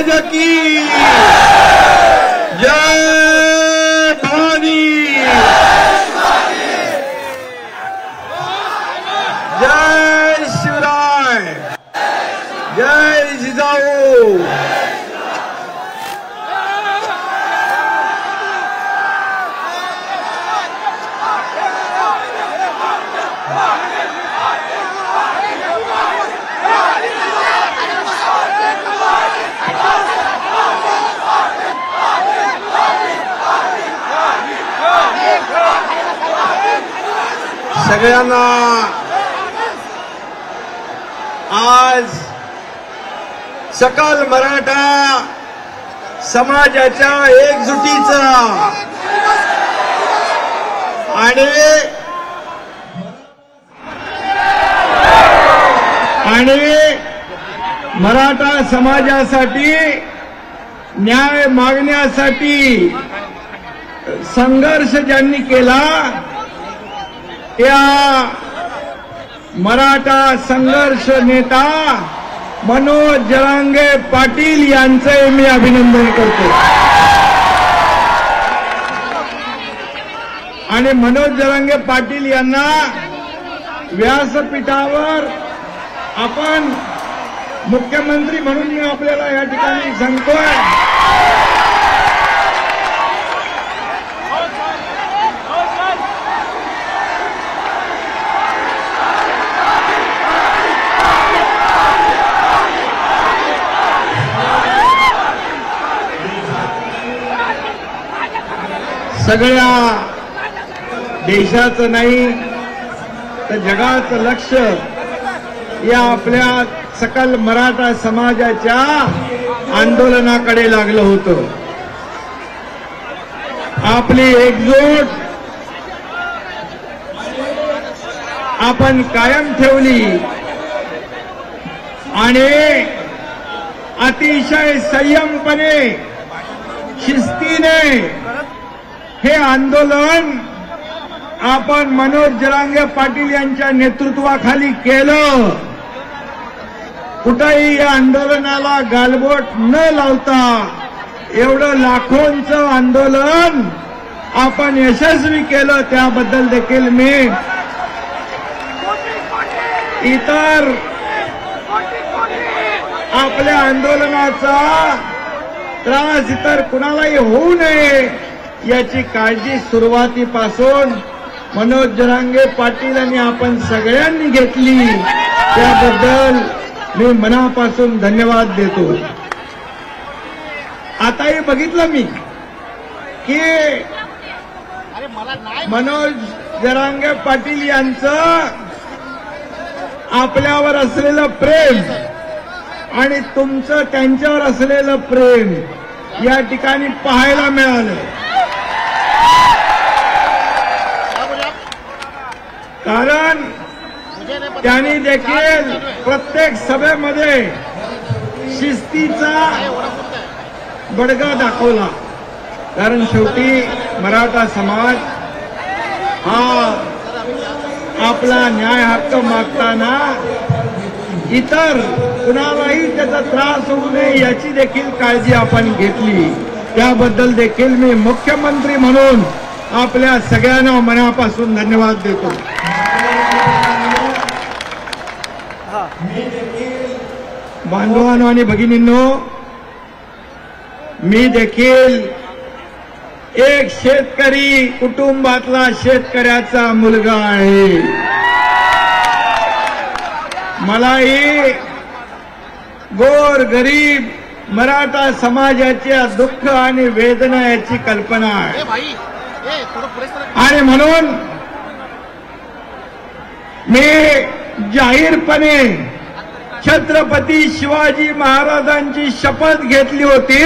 महाराज की जय भवानी, जय शिवराय, जय जिजाऊ। सगळ्यांना आज सकल मराठा समाजाच्या एकजुटीचा आणि मराठा समाजासाठी न्याय मागण्यासाठी संघर्ष ज्यांनी केला त्या मराठा संघर्ष नेता मनोज जरांगे पाटील यांचे मी अभिनंदन करतो। आणि मनोज जरांगे पाटील यांना व्यासपीठावर आपण मुख्यमंत्री म्हणून मी आपल्याला या ठिकाणी सांगतोय, सगळ्या देशाचं नाही तर जगाचं लक्ष या आपल्या सकल मराठा समाजाच्या आंदोलनाकडे लागलं होतं। आपली एकजूट आपण कायम ठेवली आणि अतिशय संयमपणे शिस्तीने हे आंदोलन आपण मनोज जरांगे पाटील यांच्या नेतृत्वाखाली केलं। कुठेही या आंदोलनाला गालबोट न लावता एवढं लाखोंचं आंदोलन आपण यशस्वी केलं, त्याबद्दल देखील मी इतर आपल्या आंदोलनाचा त्रास इतर कुणालाही होऊ नये याची काळजी सुरुवातीपासून मनोज जरांगे पाटील आणि आपण सगळ्यांनी घेतली, त्याबद्दल मी मनापासून धन्यवाद देतो। आताही बघितलं मी की मनोज जरांगे पाटील यांचं आपल्यावर असलेलं प्रेम आणि तुमचं त्यांच्यावर असलेलं प्रेम या ठिकाणी पाहायला मिळालं। कारण त्यांनी देखील प्रत्येक सभेमध्ये शिस्तीचा बडगा दाखवला, कारण शेवटी मराठा समाज हा आपला न्याय हक्क मागताना इतर कुणालाही त्याचा त्रास होऊ नये याची देखील काळजी आपण घेतली, त्याबद्दल देखील मी मुख्यमंत्री म्हणून आपल्या सगळ्यांना मनापासून धन्यवाद देतो। बांधवांनो आणि भगिनींनो, मी देखील एक शेतकरी कुटुंबातला शेतकऱ्याचा मुलगा आहे। मलाही गोर गरीब मराठा समाजाच्या दुःख आणि वेदना याची कल्पना आहे आणि म्हणून मी जाहीरपणे छत्रपती शिवाजी महाराजांची शपथ घेतली होती